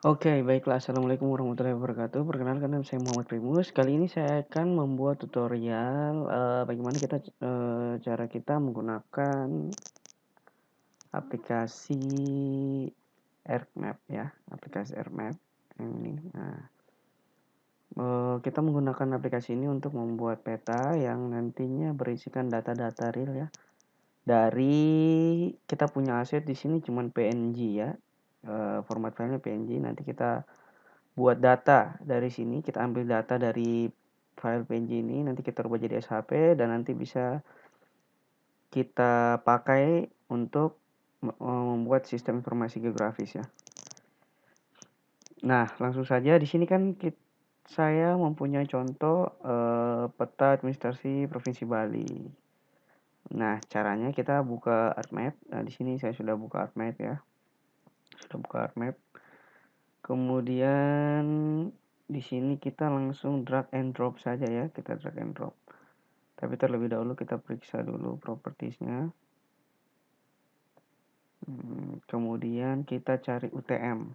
Oke, baiklah. Assalamualaikum warahmatullahi wabarakatuh. Perkenalkan nama saya Muhammad Primus. Kali ini saya akan membuat tutorial, bagaimana cara kita menggunakan aplikasi AirMap ya, aplikasi AirMap ini. Nah, kita menggunakan aplikasi ini untuk membuat peta yang nantinya berisikan data-data real ya. Dari kita punya aset di sini cuman PNG ya, format filenya PNG. Nanti kita buat data dari sini, kita ambil data dari file PNG ini, nanti kita rubah jadi SHP dan nanti bisa kita pakai untuk membuat sistem informasi geografis ya. Nah, langsung saja di sini kan saya mempunyai contoh peta administrasi Provinsi Bali. Nah, caranya kita buka ArcMap. Nah, di sini saya sudah buka ArcMap ya. Sudah buka ArcMap. Kemudian di sini kita langsung drag and drop saja ya, kita drag and drop. Tapi terlebih dahulu kita periksa dulu propertiesnya. Kemudian kita cari UTM.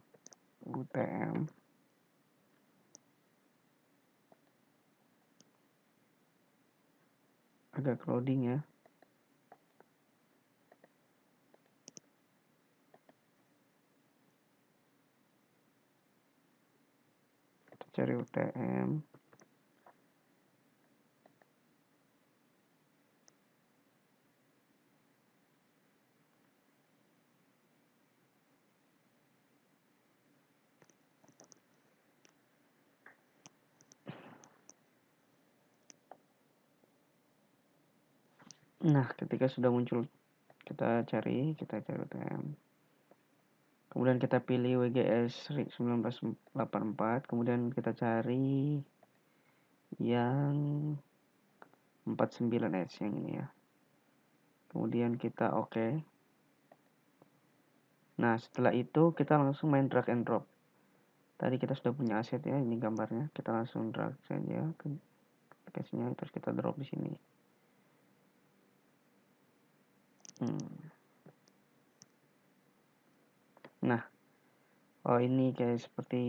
Agak loading ya. Kita cari UTM. Nah, ketika sudah muncul kita cari UTM. Kemudian kita pilih WGS 1984, kemudian kita cari yang 49S yang ini ya. Kemudian kita oke. Nah, setelah itu kita langsung main drag and drop. Tadi kita sudah punya aset ya, ini gambarnya. Kita langsung drag saja ke aplikasinya, terus kita drop di sini. Nah, ini kayak seperti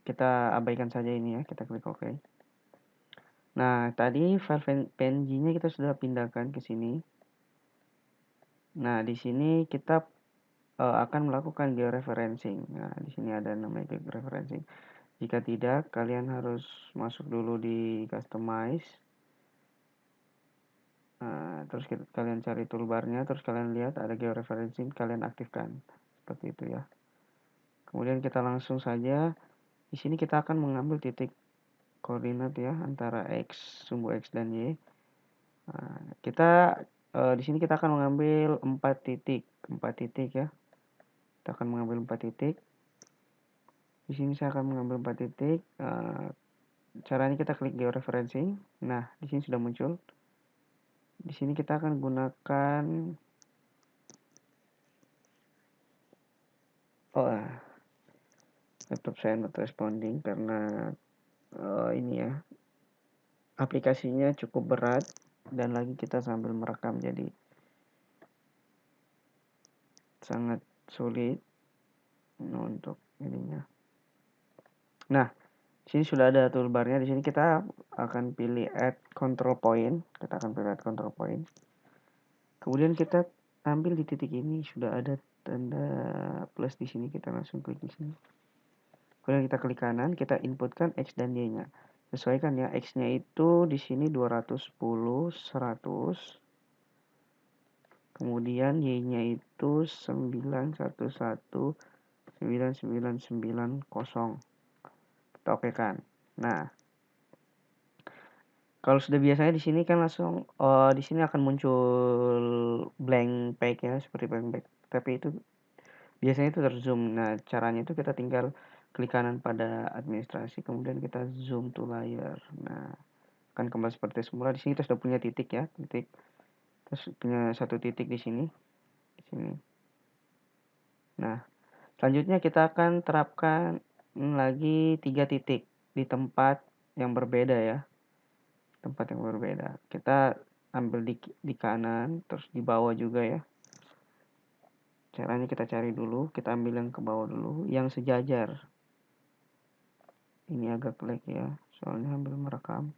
kita abaikan saja ini ya, kita klik OK. Nah, tadi file PNG-nya kita sudah pindahkan ke sini. Nah, di sini kita akan melakukan georeferencing. Nah, di sini ada namanya georeferencing. Jika tidak, kalian harus masuk dulu di customize. Nah, terus kalian cari toolbarnya, terus kalian lihat ada georeferencing, kalian aktifkan. Seperti itu ya. Kemudian kita langsung saja di sini kita akan mengambil titik koordinat ya antara sumbu X dan Y. Nah, di sini kita akan mengambil 4 titik ya. Kita akan mengambil 4 titik. Di sini saya akan mengambil 4 titik. Caranya kita klik georeferencing. Nah, di sini sudah muncul. Di sini kita akan gunakan laptop saya not responding karena ini ya, aplikasinya cukup berat dan lagi kita sambil merekam jadi sangat sulit untuk ininya. Nah, di sini sudah ada toolbarnya. Di sini kita akan pilih add control point. Kita akan pilih add control point. Kemudian kita ambil di titik ini, sudah ada tanda plus di sini, kita langsung klik di sini. Kemudian kita klik kanan, kita inputkan X dan Y-nya. Sesuaikan ya, X-nya itu di sini 210, 100. Kemudian Y-nya itu 911, 9990. Kita okekan. Nah, kalau sudah biasanya di sini kan langsung di sini akan muncul blank page ya, seperti blank page. Tapi itu biasanya itu terzoom. Nah, caranya itu kita tinggal klik kanan pada administrasi, kemudian kita zoom to layer. Nah, akan kembali seperti semula. Di sini kita sudah punya titik ya, titik. Terus punya satu titik di sini. Di sini. Nah, selanjutnya kita akan terapkan lagi 3 titik di tempat yang berbeda ya. Tempat yang berbeda. Kita ambil di kanan, terus di bawah juga ya. Caranya kita cari dulu, kita ambil yang ke bawah dulu, yang sejajar. Ini agak lag ya, soalnya sambil merekam.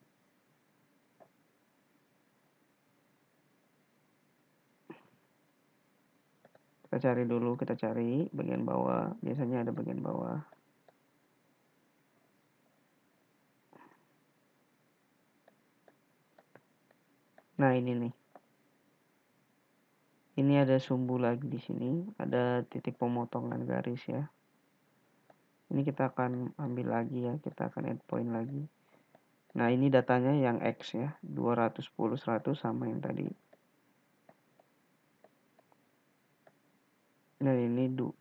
Kita cari dulu, kita cari bagian bawah. Biasanya ada bagian bawah. Nah, ini nih. Ini ada sumbu lagi di sini, ada titik pemotongan garis ya. Ini kita akan ambil lagi ya, kita akan add point lagi. Nah, ini datanya yang X ya, 210 100 sama yang tadi. Nah, ini 90.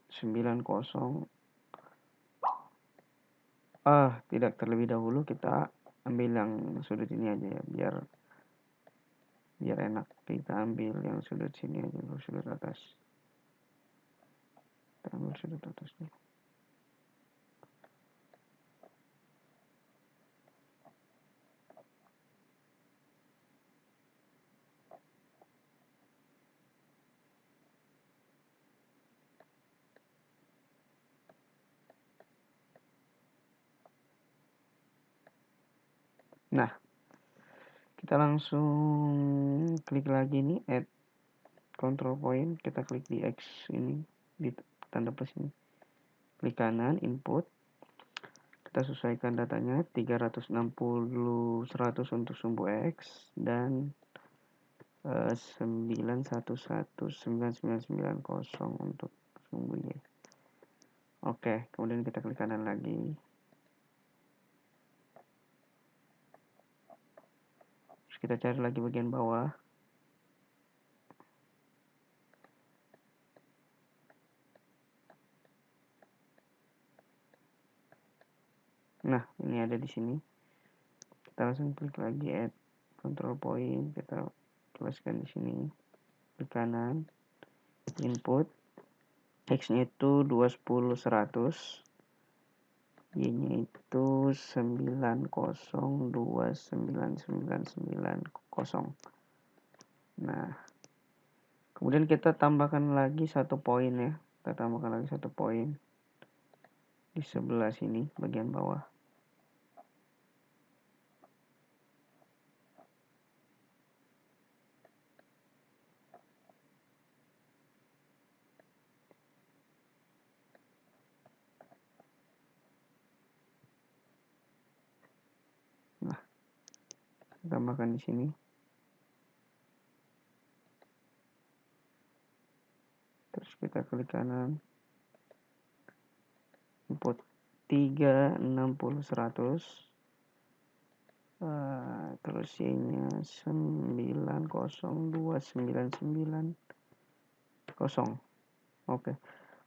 Tidak terlebih dahulu kita ambil yang sudut ini aja ya, biar enak. Kita ambil yang sudut sini aja, sudut atas. Kita ambil sudut atasnya. Nah, kita langsung klik lagi nih, add control point. Kita klik di X ini, di tanda plus ini. Klik kanan, input. Kita sesuaikan datanya 360 100 untuk sumbu X dan 9119990 untuk sumbu Y. Oke, kemudian kita klik kanan lagi. Terus kita cari lagi bagian bawah. Nah, ini ada di sini. Kita langsung klik lagi add control point. Kita tuliskan di sini. Klik kanan, input. X-nya itu 210 100. Y-nya itu 9029990. Nah, kemudian kita tambahkan lagi satu poin ya. Kita tambahkan lagi satu poin di sebelah sini bagian bawah. Nah, kita tambahkan di sini. Terus kita klik kanan, input 360 100. Terus Y-nya 9029990. Oke.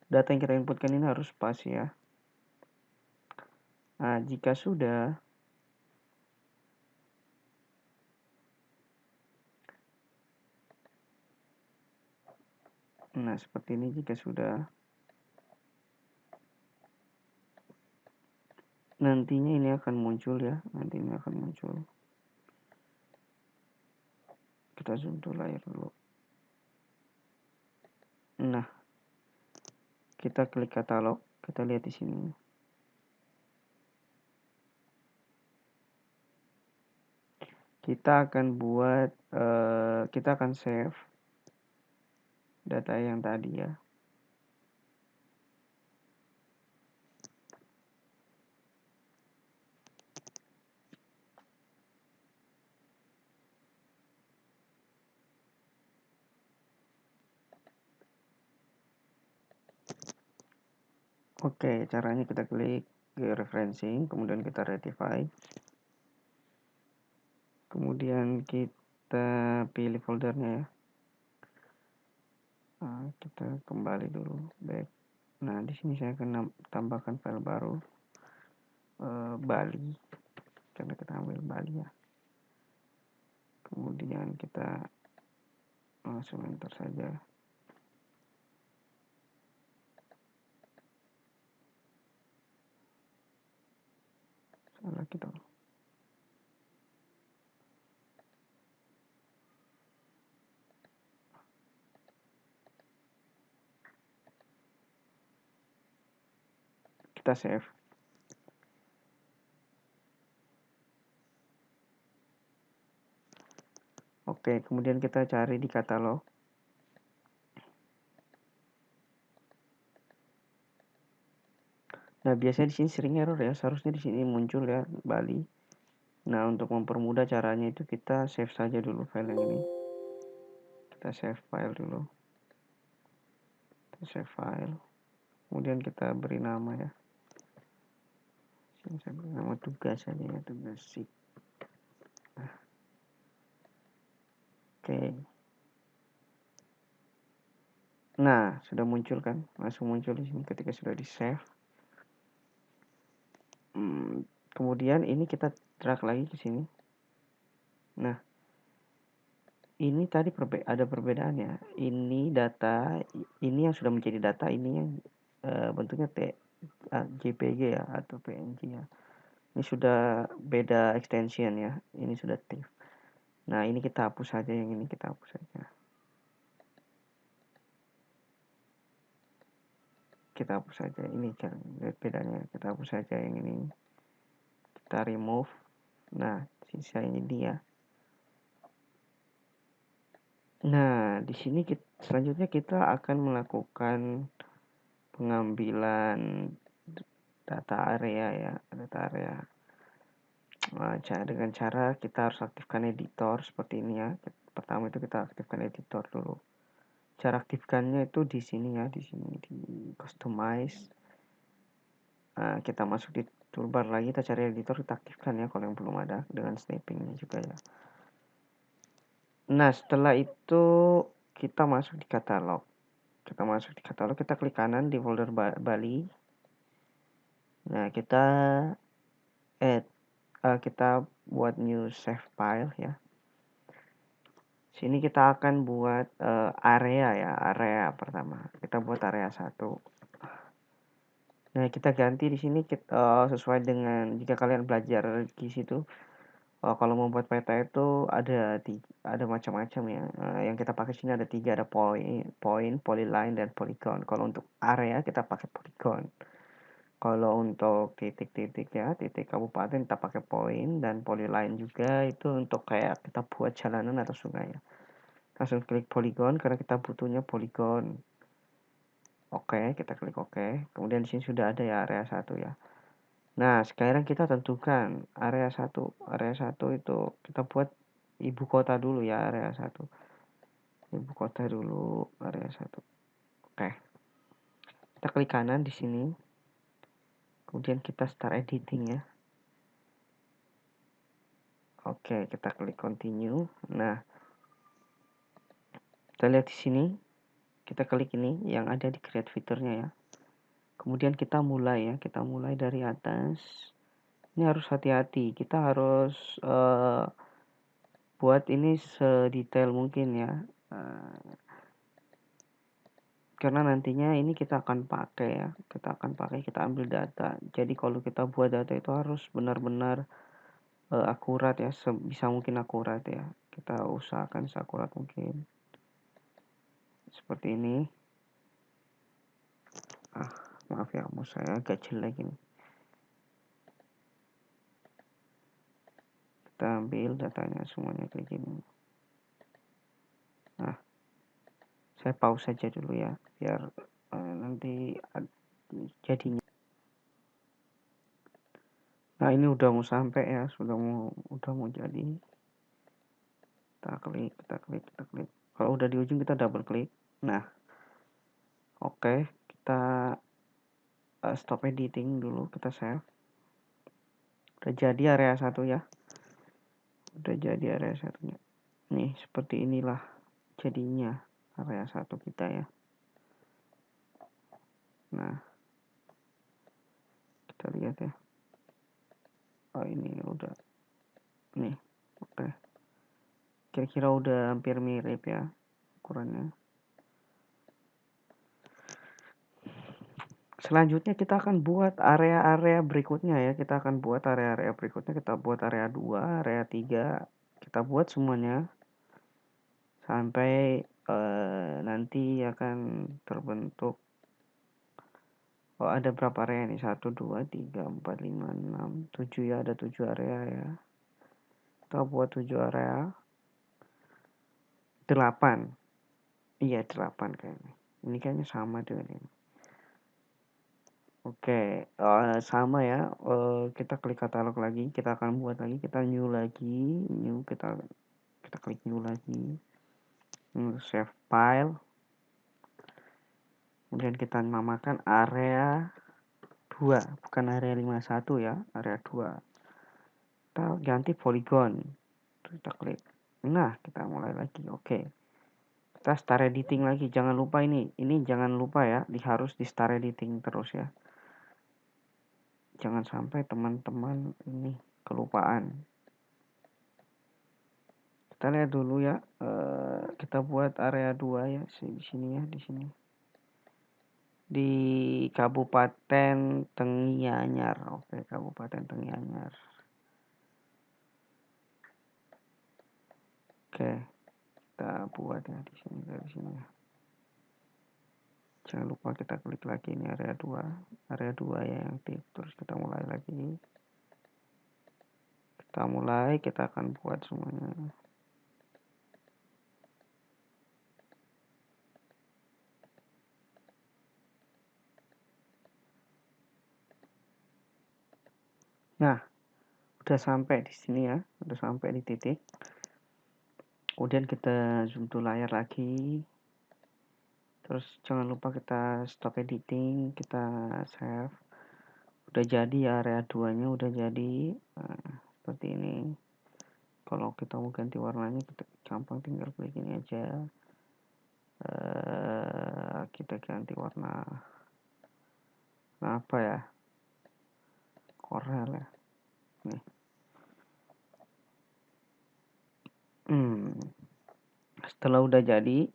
Data yang kita inputkan ini harus pas ya. Nah, jika sudah, nah seperti ini jika sudah, nantinya ini akan muncul ya. Kita zoom to layar dulu. Nah, kita klik katalog, kita lihat di sini. Kita akan save data yang tadi ya. Oke, caranya kita klik referencing, kemudian kita rectify. Kemudian kita pilih foldernya ya. Kita kembali dulu back. Nah, di sini saya akan tambahkan file baru, Bali, karena kita ambil Bali ya. Kemudian kita langsung enter saja. Salah kita. Kita save. Oke, kemudian kita cari di katalog. Nah, biasanya di sini sering error ya, seharusnya di sini muncul ya Bali. Nah, untuk mempermudah caranya itu kita save saja dulu file yang ini. Kita save file dulu. Kita save file. Kemudian kita beri nama ya. Sini saya beri nama tugas saja ya, tugas sheet. Oke. Nah, sudah muncul kan? Langsung muncul di sini ketika sudah di save. Kemudian ini kita drag lagi ke sini. Nah, ini tadi ada perbedaannya. Ini data, ini yang sudah menjadi data, ini yang bentuknya JPG ya atau PNG ya. Ini sudah beda extension ya. Ini sudah TIFF. Nah, ini kita hapus saja, yang ini kita hapus saja. Kita hapus saja, ini jangan lihat bedanya. Kita hapus saja yang ini. Kita remove. Nah, sisa ini dia. Nah, di sini selanjutnya kita akan melakukan pengambilan data area ya, data area. Nah, dengan cara kita harus aktifkan editor seperti ini ya. Pertama itu kita aktifkan editor dulu. Cara aktifkannya itu di sini ya, di sini di customize. Nah, kita masuk di toolbar lagi, kita cari editor, kita aktifkan ya kalau yang belum ada, dengan snappingnya juga ya. Nah, setelah itu kita masuk di katalog. Kita masuk di katalog, kita klik kanan di folder Bali. Nah, kita buat new save file ya. Sini kita akan buat area ya, area pertama. Kita buat area 1. Nah, kita ganti di sini sesuai dengan jika kalian belajar di situ. Kalau membuat peta itu ada macam-macam ya. Yang kita pakai sini ada 3, ada point, polyline, dan polygon. Kalau untuk area kita pakai polygon. Kalau untuk titik-titik ya, titik kabupaten kita pakai point, dan polyline juga itu untuk kayak kita buat jalanan atau sungai ya. Langsung klik polygon karena kita butuhnya polygon. Oke, kita klik oke. Kemudian di sini sudah ada ya area 1 ya. Nah, sekarang kita tentukan area 1. Area 1 itu kita buat ibu kota dulu ya, area 1. Ibu kota dulu, area 1. Oke. Kita klik kanan di sini. Kemudian kita start editing ya. Oke, kita klik continue. Nah, kita lihat di sini. Kita klik ini yang ada di create fiturnya ya. Kemudian kita mulai ya, kita mulai dari atas. Ini harus hati-hati, kita harus buat ini sedetail mungkin ya. Karena nantinya ini kita akan pakai ya, kita ambil data. Jadi kalau kita buat data itu harus benar-benar akurat ya, sebisa mungkin akurat ya. Kita usahakan seakurat mungkin. Seperti ini. Maaf ya, mau saya agak jelek ini. Kita ambil datanya semuanya kayak gini. Nah, saya pause saja dulu ya, biar nanti jadinya. Nah, ini udah mau sampai ya, udah mau jadi. Kita klik. Kalau udah di ujung kita double klik. Nah, oke, kita stop editing dulu, kita save. Udah jadi area 1 ya. Udah jadi area 1-nya. Nih, seperti inilah jadinya area 1 kita ya. Nah, kita lihat ya. Oh, ini udah. Nih, oke. Kira-kira udah hampir mirip ya ukurannya. Selanjutnya kita akan buat area-area berikutnya ya. Kita akan buat area-area berikutnya. Kita buat area 2, area 3. Kita buat semuanya sampai nanti akan terbentuk. Ada berapa area nih? 1, 2, 3, 4, 5, 6, 7 ya. Ada 7 area ya. Kita buat 7 area. 8. Iya 8 kayaknya. Ini kayaknya sama dengan ini. Oke, sama ya. Kita klik katalog lagi. Kita akan buat lagi. Kita new lagi. New kita klik new lagi. Save file. Kemudian kita namakan area 2, bukan area 51 ya, area 2. Kita ganti polygon. Kita klik. Nah, kita mulai lagi. Oke. Kita start editing lagi. Jangan lupa ini jangan lupa ya, harus di start editing terus ya. Jangan sampai teman-teman ini kelupaan. Kita lihat dulu ya. Kita buat area 2 ya, di sini ya, di sini. Di Kabupaten Tenggianyar. Oke, Kabupaten Tenggianyar. Oke, kita buat ya di sini, dari sini ya. Jangan lupa kita klik lagi ini area 2. Area 2 ya yang aktif. Terus kita mulai lagi. Kita akan buat semuanya. Nah, udah sampai di sini ya. Udah sampai di titik. Kemudian kita zoom to layar lagi. Terus jangan lupa kita stop editing, kita save. Udah jadi ya, area 2-nya udah jadi. Nah, seperti ini. Kalau kita mau ganti warnanya, kita gampang tinggal klik ini aja. Kita ganti warna apa ya, Corel ya nih. Setelah udah jadi,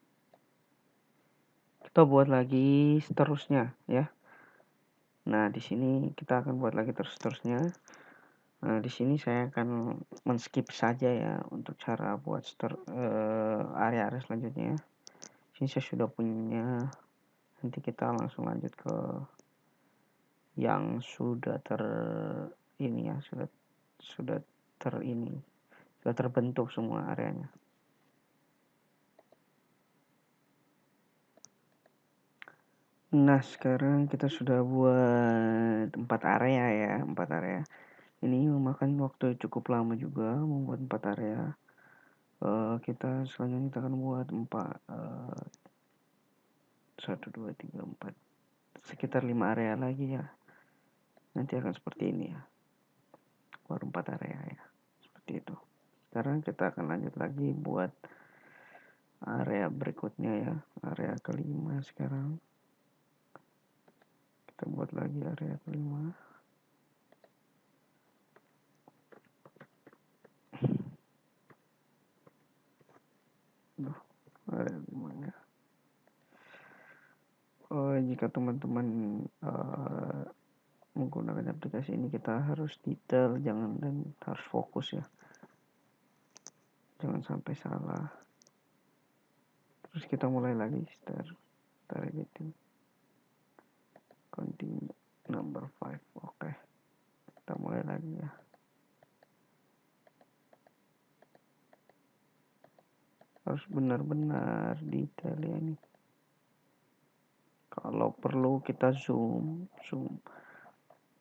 kita buat lagi seterusnya ya. Nah, di sini kita akan buat lagi terus-terusnya. Nah, di sini saya akan men-skip saja ya untuk cara buat area-area selanjutnya. Sini saya sudah punya. Nanti kita langsung lanjut ke yang sudah sudah terbentuk semua areanya. Nah, sekarang kita sudah buat 4 area ya, 4 area. Ini memakan waktu cukup lama juga membuat 4 area. Kita selanjutnya kita akan buat 1, 2, 3, 4. Sekitar 5 area lagi ya. Nanti akan seperti ini ya. Baru 4 area ya. Seperti itu. Sekarang kita akan lanjut lagi buat area berikutnya ya. Area kelima sekarang. Kita buat lagi area kelima. Area kelimanya. Jika teman-teman menggunakan aplikasi ini, kita harus detail, dan harus fokus ya. Jangan sampai salah. Terus kita mulai lagi start editing. Continue number 5. Oke. Kita mulai lagi ya. Harus benar-benar detail ya nih. Kalau perlu kita zoom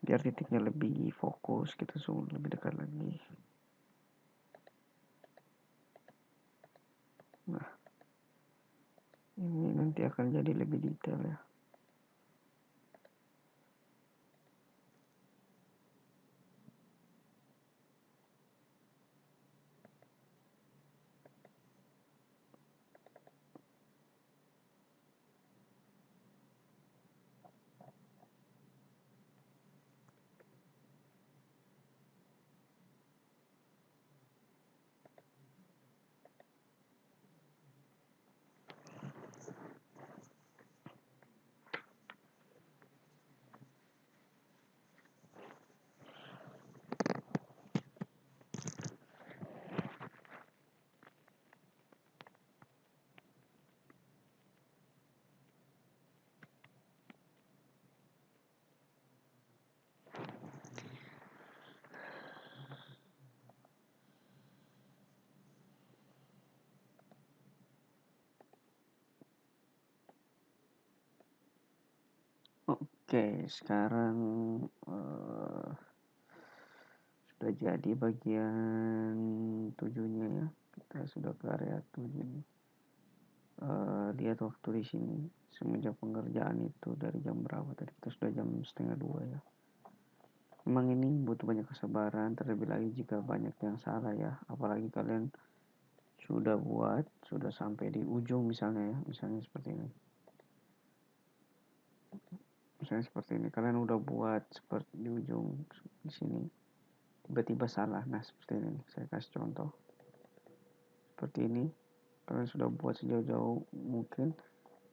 biar titiknya lebih fokus, kita zoom lebih dekat lagi. Nah, ini nanti akan jadi lebih detail ya. Oke, sekarang sudah jadi bagian 7-nya ya. Kita sudah ke area 7 nih. Lihat waktu di sini semenjak pengerjaan itu dari jam berapa tadi? Kita sudah jam 1:30 ya. Memang ini butuh banyak kesabaran, terlebih lagi jika banyak yang salah ya. Apalagi kalian sudah buat, sudah sampai di ujung misalnya ya, misalnya seperti ini. Misalnya seperti ini, kalian udah buat seperti di ujung di sini, tiba-tiba salah. Nah, seperti ini, saya kasih contoh. Seperti ini, kalian sudah buat sejauh-jauh mungkin,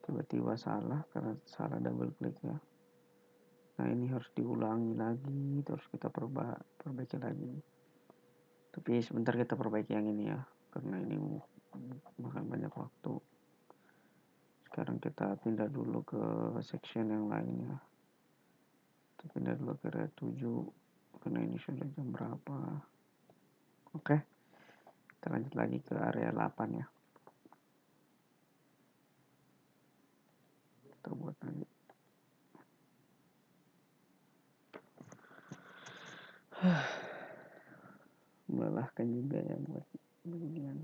tiba-tiba salah karena salah double klik ya. Nah, ini harus diulangi lagi, terus kita perbaiki lagi. Tapi sebentar kita perbaiki yang ini ya, karena ini makan banyak waktu. Sekarang kita pindah dulu ke section yang lain ya. Kita pindah dulu ke area 7, karena ini sudah jam berapa. Oke, kita lanjut lagi ke area 8 ya. Kita buat lagi. Melelahkan juga ya buat beginian.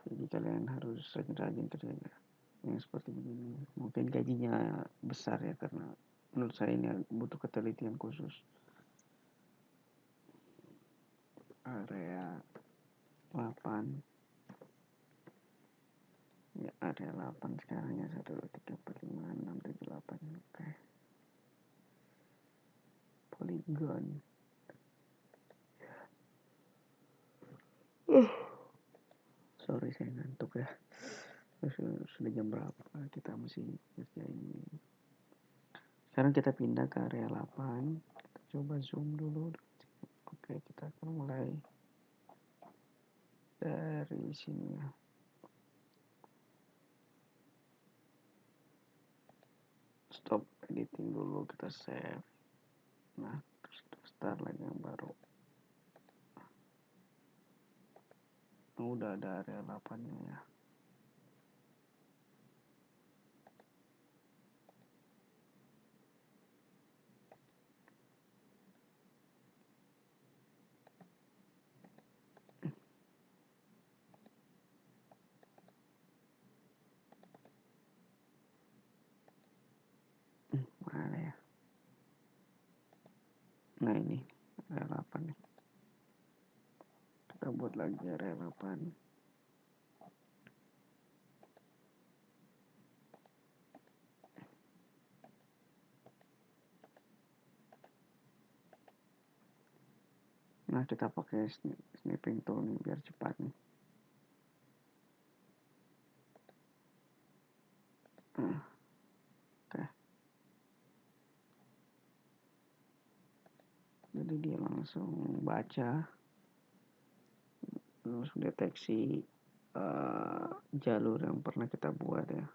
Jadi kalian harus rajin-rajin kerjanya. Yang seperti begini. Mungkin gajinya besar ya, karena menurut saya ini butuh ketelitian khusus. Area 8 ya, area 8 sekarang ya. 1, 2, 3, 4, 5, 6, 7, 8. Oke. Polygon. Sorry, saya ngantuk ya. Sudah jam berapa kita masih kerjain ini. Sekarang kita pindah ke area 8. Kita coba zoom dulu. Oke, kita akan mulai dari sini ya. Stop editing dulu, kita save. Nah, terus kita start lagi yang baru. Nah, udah ada area 8-nya ya. Mana ya? Nah, ini area 8 nih. Kita buat lagi area 8. Nah, kita pakai snipping tool nih biar cepat nih. Nah, oke. Jadi dia langsung baca, langsung deteksi jalur yang pernah kita buat ya.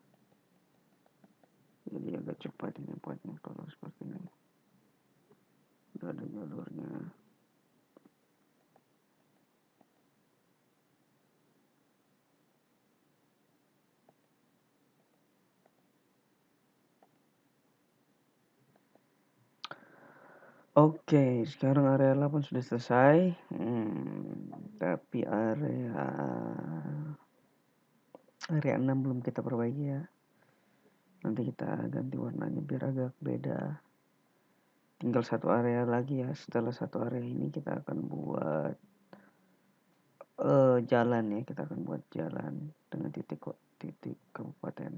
Jadi agak cepat ini buatnya kalau seperti ini. Udah ada jalurnya. Oke, sekarang area 8 sudah selesai. Tapi area 6 belum kita perbaiki ya. Nanti kita ganti warnanya biar agak beda. Tinggal satu area lagi ya. Setelah satu area ini kita akan buat jalan ya. Kita akan buat jalan dengan titik kabupaten.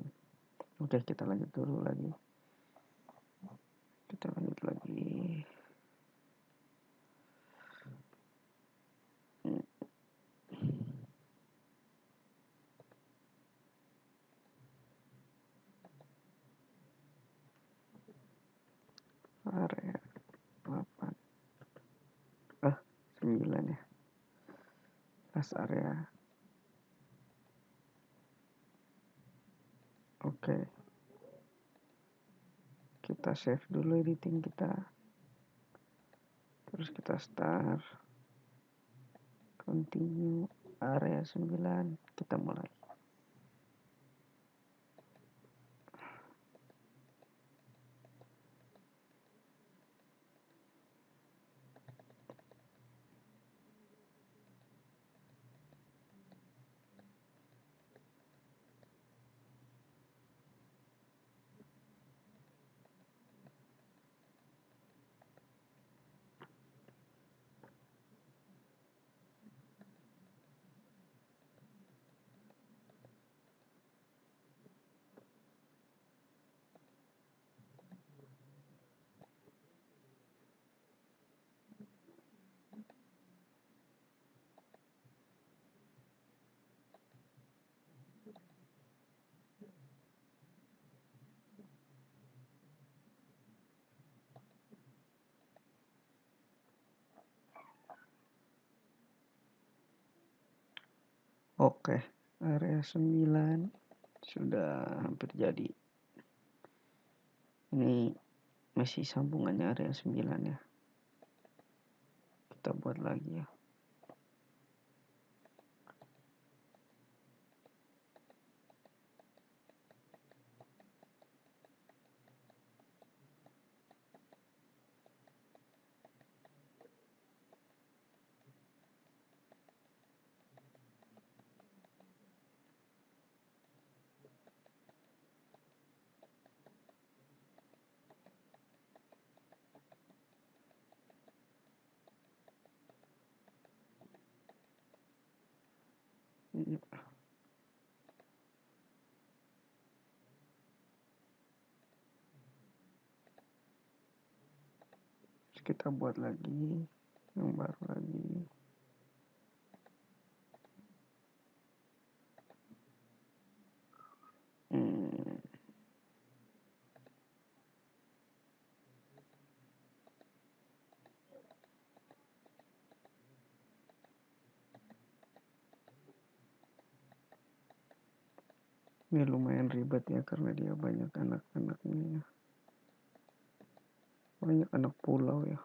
Oke, kita lanjut dulu lagi. Kita lanjut lagi. Area 8. 9 ya. Last area. Oke. Kita save dulu editing kita. Terus kita start. Continue area 9. Kita mulai. Oke, area 9 sudah hampir jadi. Ini masih sambungannya area 9 ya. Kita buat lagi ya. Kita buat lagi yang baru lagi. Ini lumayan ribet ya karena dia banyak anak-anaknya, banyak anak pulau ya.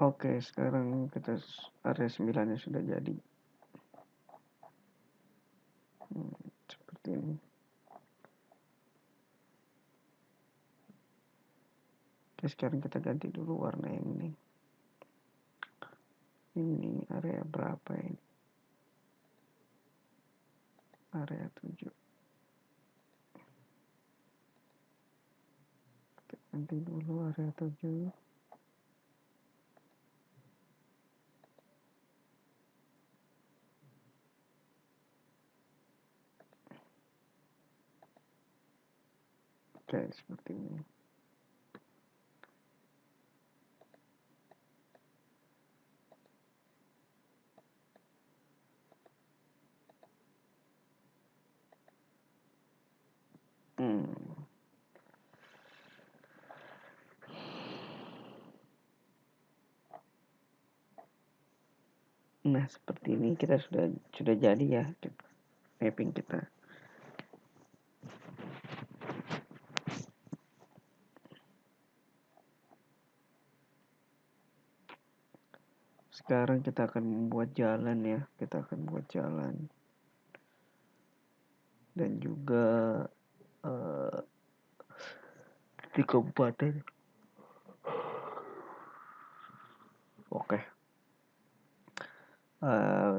Oke, sekarang kita area 9 nya sudah jadi. Seperti ini. Oke, sekarang kita ganti dulu warna yang ini. Ini area berapa ini? Area 7. Kita ganti dulu area 7. Oke, seperti ini. Nah, seperti ini kita sudah jadi ya mapping kita. Sekarang kita akan membuat jalan ya. Kita akan buat jalan. Dan juga di kabupaten. Oke.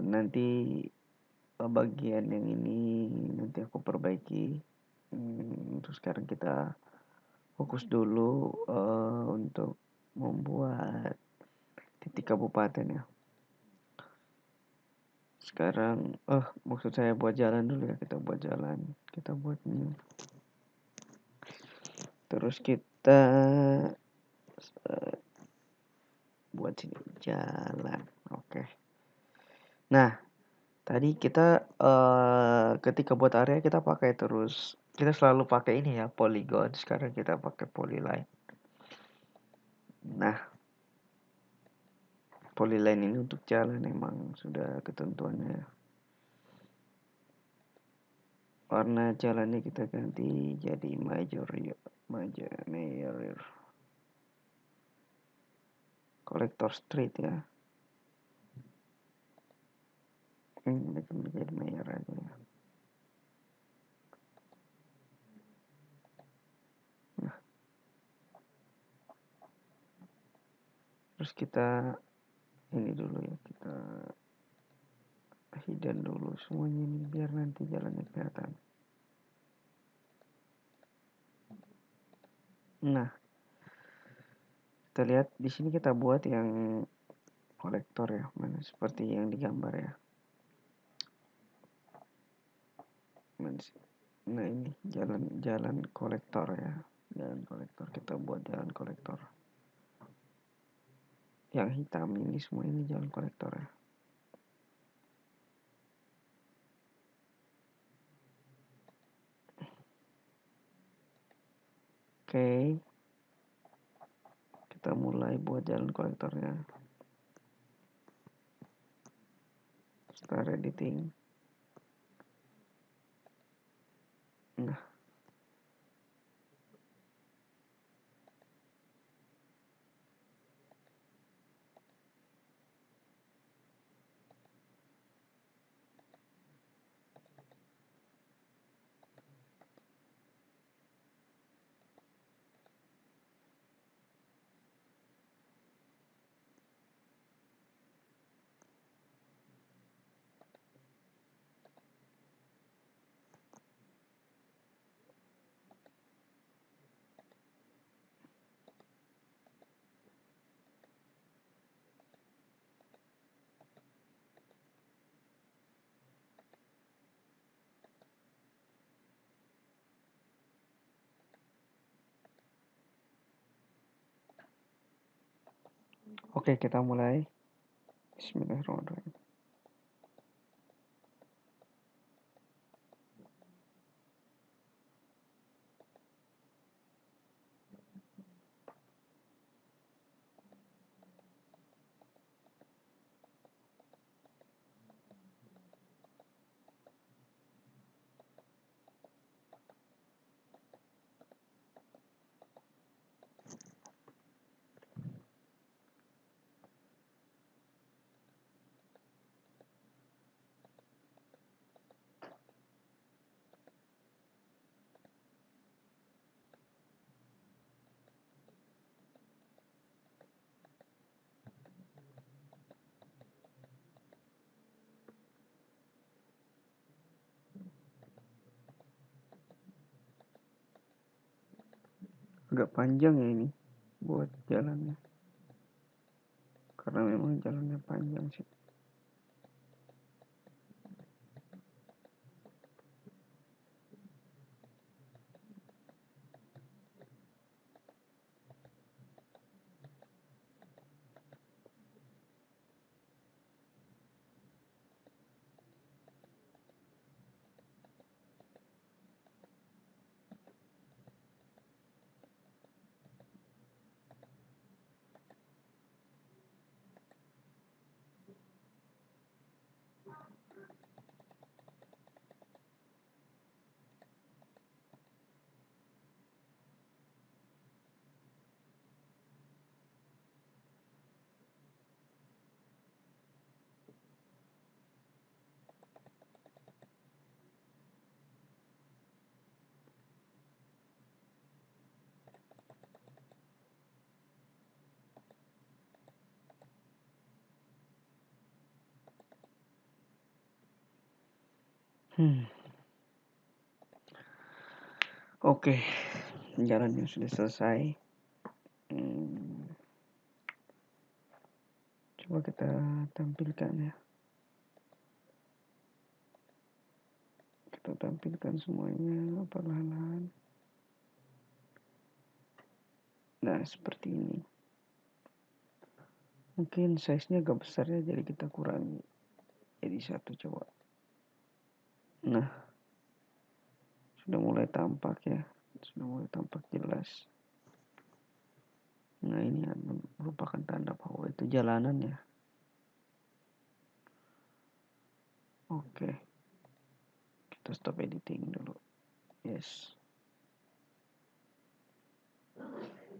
Nanti bagian yang ini nanti aku perbaiki. Terus sekarang kita fokus dulu untuk membuat titik kabupaten ya. Sekarang maksud saya buat jalan dulu ya. Kita buat jalan. Kita buat ini. Terus kita buat sini jalan. Oke. Nah, tadi kita ketika buat area kita pakai terus. Kita selalu pakai ini ya, polygon. Sekarang kita pakai polyline. Nah, polyline ini untuk jalan emang sudah ketentuannya. Warna jalannya kita ganti jadi major collector street ya. Ini menjadi mayor aja ya. Nah, terus kita ini dulu ya, kita hidden dulu semuanya ini biar nanti jalannya kelihatan. Nah, kita lihat di sini kita buat yang kolektor ya, mana seperti yang digambar ya. Nah, ini jalan kolektor ya. Jalan kolektor, kita buat jalan kolektor. Yang hitam ini semua ini jalan kolektor ya. Oke, kita mulai buat jalan kolektornya. Start editing. Nah, oke, kita mulai. Bismillahirrahmanirrahim. Agak panjang ya ini buat jalannya, karena memang jalannya panjang sih. Oke, jalannya sudah selesai. Coba kita tampilkan ya. Kita tampilkan semuanya perlahan-lahan. Nah, seperti ini. Mungkin size-nya agak besar ya, jadi kita kurangi. Jadi 1 coba. Nah, sudah mulai tampak ya. Sudah mulai tampak jelas. Nah, ini merupakan tanda bahwa itu jalanan ya. Oke. Kita stop editing dulu. Yes.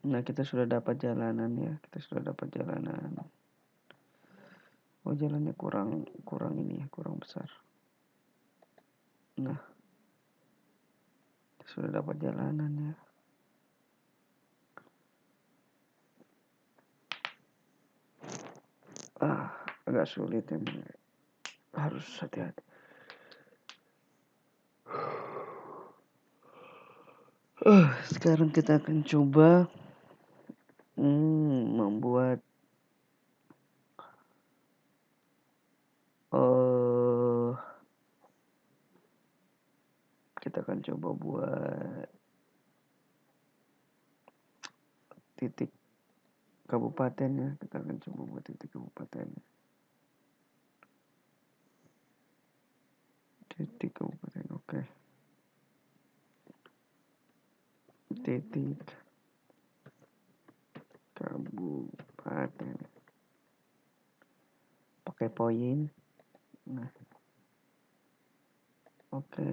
Nah, kita sudah dapat jalanan ya. Kita sudah dapat jalanan. Oh, jalannya kurang ini ya, kurang besar. Nah, kita sudah dapat jalanan ya. Agak sulit ya. Harus hati-hati. Sekarang kita akan coba membuat kita akan coba buat titik kabupaten ya. Kita akan coba buat titik kabupaten. Titik kabupaten, oke. Titik sampai poin. Nah, oke,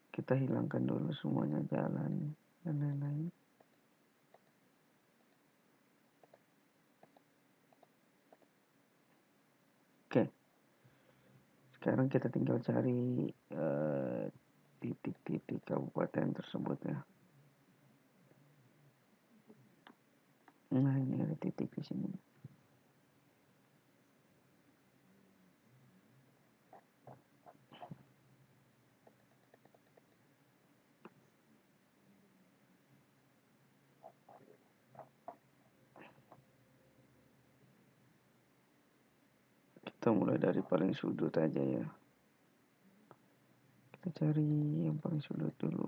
kita hilangkan dulu semuanya jalan dan lain-lain. Oke, sekarang kita tinggal cari titik-titik kabupaten tersebut ya. Nah, ini ada titik di sini. Kita mulai dari paling sudut aja ya. Kita cari yang paling sudut dulu.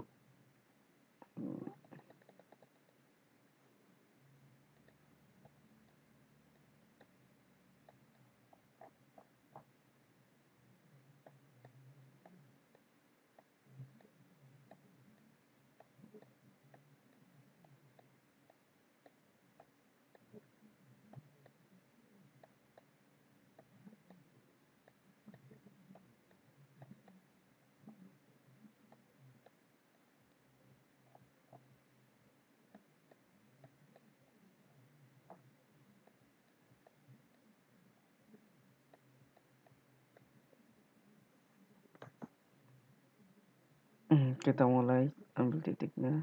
Kita mulai ambil titiknya.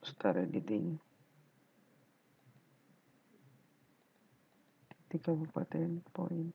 Start editing. Titik kabupaten poin.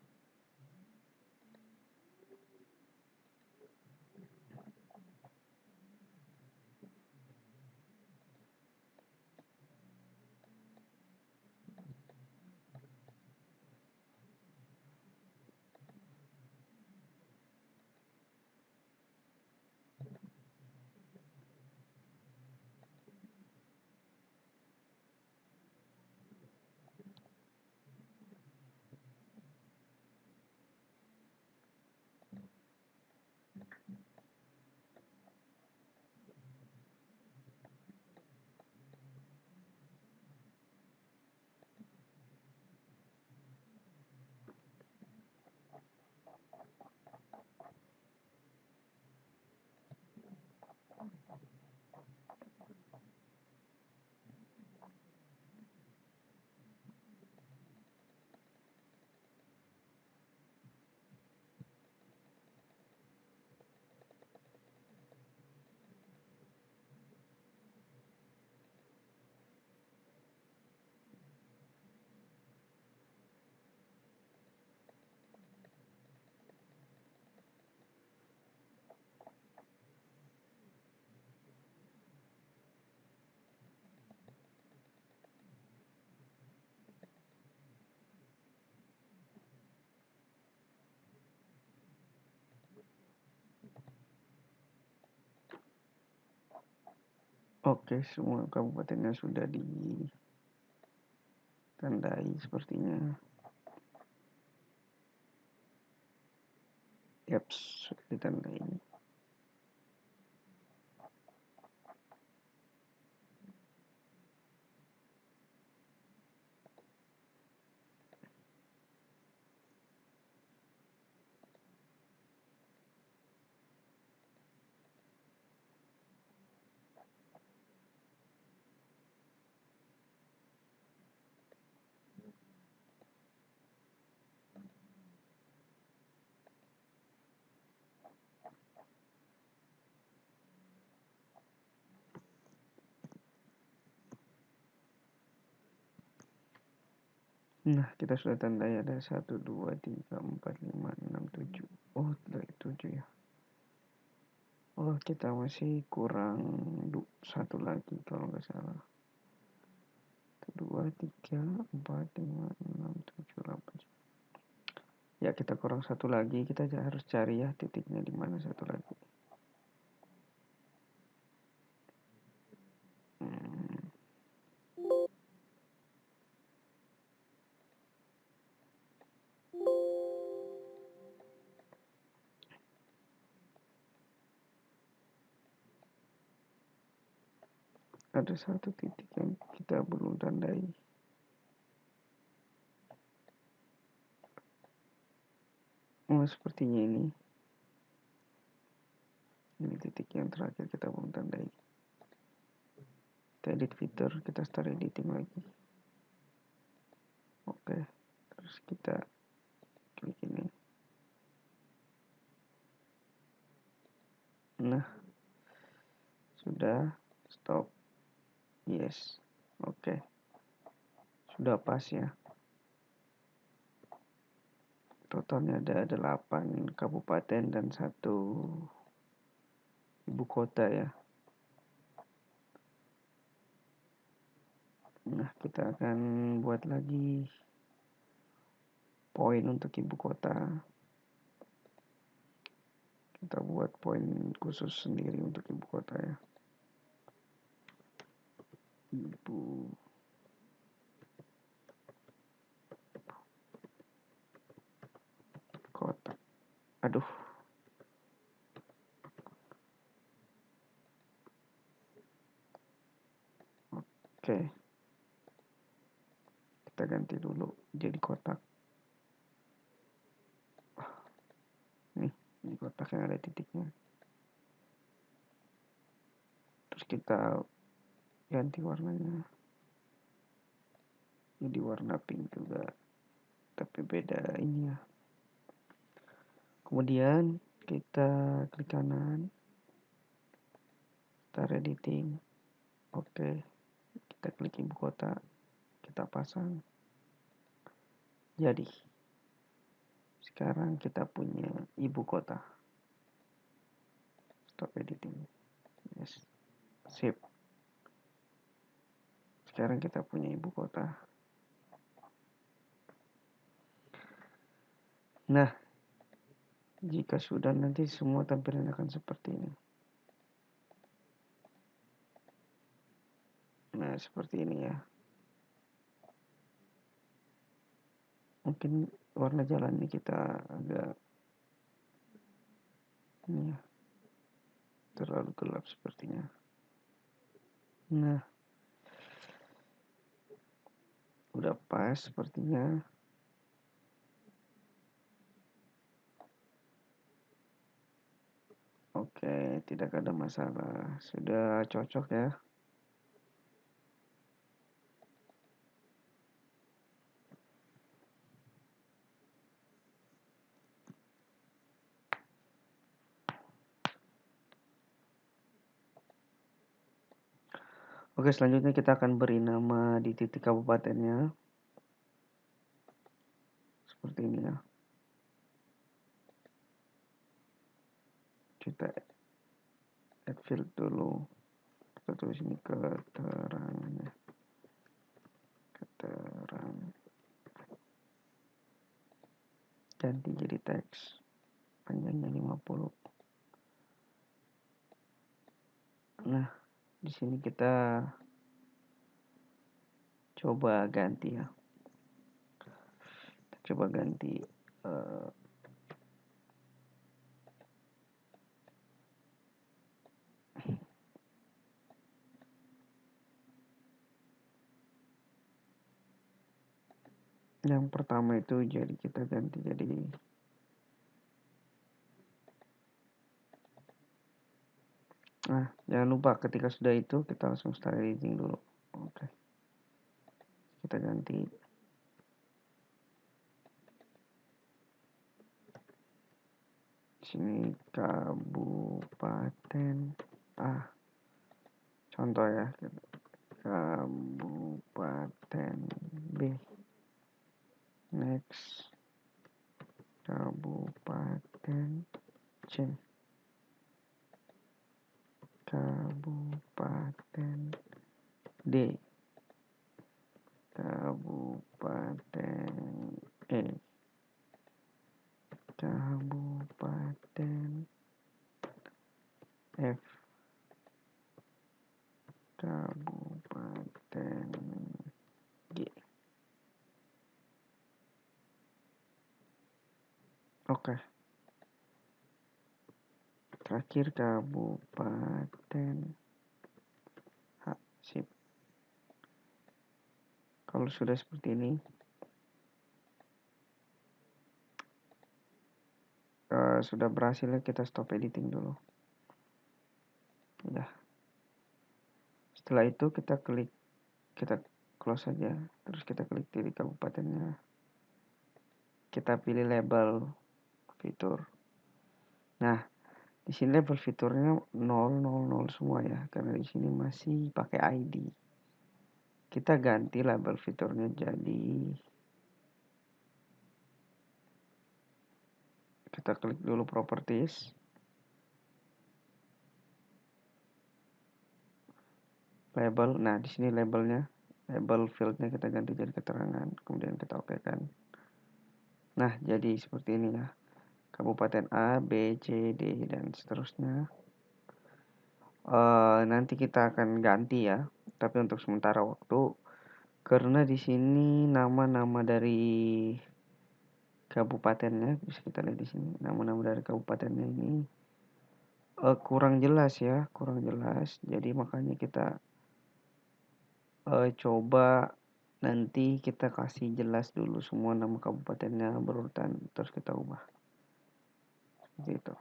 Oke, semua kabupatennya sudah ditandai sepertinya. Yaps, sudah ditandai. Nah, kita sudah tandai ada 1, 2, 3, 4, 5, 6, 7. Oh, dari 7 ya. Oh, kita masih kurang 1 lagi kalau nggak salah. 1, 2, 3, 4, 5, 6, 7, 8. Ya, kita kurang 1 lagi. Kita harus cari ya titiknya di mana 1 lagi. ada satu titik yang kita belum tandai. Oh, sepertinya ini titik yang terakhir kita belum tandai. Kita edit fitur, kita start editing lagi. Oke, terus kita klik ini. Nah, sudah, stop, yes, oke, sudah pas ya. Totalnya ada 8 kabupaten dan 1 ibu kota ya. Nah, kita akan buat lagi poin untuk ibu kota. Kita buat poin khusus sendiri untuk ibu kota ya. Ibu kota. Aduh. Oke. Kita ganti dulu jadi kotak. Nih, di kotak yang ada titiknya. Terus kita ganti warnanya. Jadi warna pink juga. Tapi beda ini ya. Kemudian kita klik kanan. Start editing. Oke. Kita klik ibu kota. Kita pasang. Jadi sekarang kita punya ibu kota. Stop editing. Yes. Sip. Sekarang kita punya ibu kota. Nah, jika sudah nanti semua tampilan akan seperti ini. Nah, seperti ini ya. Mungkin warna jalan ini kita agak ini ya, terlalu gelap sepertinya. Nah, udah pas sepertinya. Oke, tidak ada masalah. Sudah cocok ya. Oke, selanjutnya kita akan beri nama di titik kabupatennya. Seperti ini ya. Kita add field dulu. Kita tulis ini keterangannya. Keterangan. Ganti jadi teks. Panjangnya 50. Nah, di sini kita coba ganti ya. Kita coba ganti yang pertama itu jadi kita ganti jadi nah, jangan lupa ketika sudah itu kita langsung start editing dulu. Oke. Kita ganti sini kabupaten contoh ya, kabupaten B. Next, kabupaten C. Kabupaten D. Kabupaten E. Kabupaten F. Kabupaten G. Oke. Terakhir kabupaten H. Sip. Kalau sudah seperti ini, sudah berhasil ya, kita stop editing dulu. Udah. Setelah itu kita close saja, terus kita klik pilih kabupatennya. Kita pilih label fitur. Nah, di sini label fiturnya 000 semua ya, karena di sini masih pakai ID. Kita ganti label fiturnya jadi, kita klik dulu properties. Label, nah di sini labelnya, label fieldnya kita ganti jadi keterangan, kemudian kita oke kan. Nah, jadi seperti ini ya. Kabupaten A, B, C, D, dan seterusnya. Nanti kita akan ganti ya, tapi untuk sementara waktu, karena di sini nama-nama dari kabupatennya bisa kita lihat di sini. Nama-nama dari kabupatennya ini kurang jelas ya, kurang jelas. Jadi makanya kita coba nanti kita kasih jelas dulu semua nama kabupatennya berurutan, terus kita ubah. Seperti itu.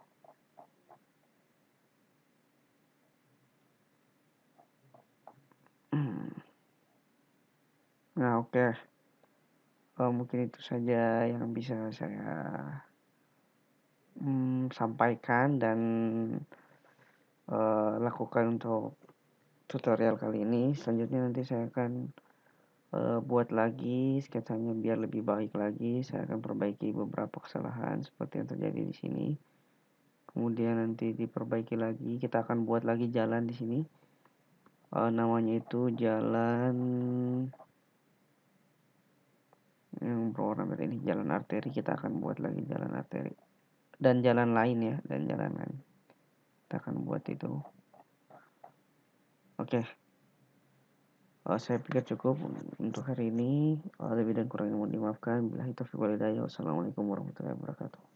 Nah, oke. Mungkin itu saja yang bisa saya sampaikan dan lakukan untuk tutorial kali ini. Selanjutnya nanti saya akan buat lagi sketsanya biar lebih baik lagi. Saya akan perbaiki beberapa kesalahan seperti yang terjadi di sini. Kemudian nanti diperbaiki lagi. Kita akan buat lagi jalan di sini. Namanya itu jalan yang berwarna merah ini, jalan arteri. Kita akan buat lagi jalan arteri dan jalan lain ya, dan jalan lain. Kita akan buat itu. Oke. Saya pikir cukup untuk hari ini. Lebih dan kurangnya mohon dimaafkan. Billahi taufiq wal hidayah. Wassalamualaikum warahmatullahi wabarakatuh.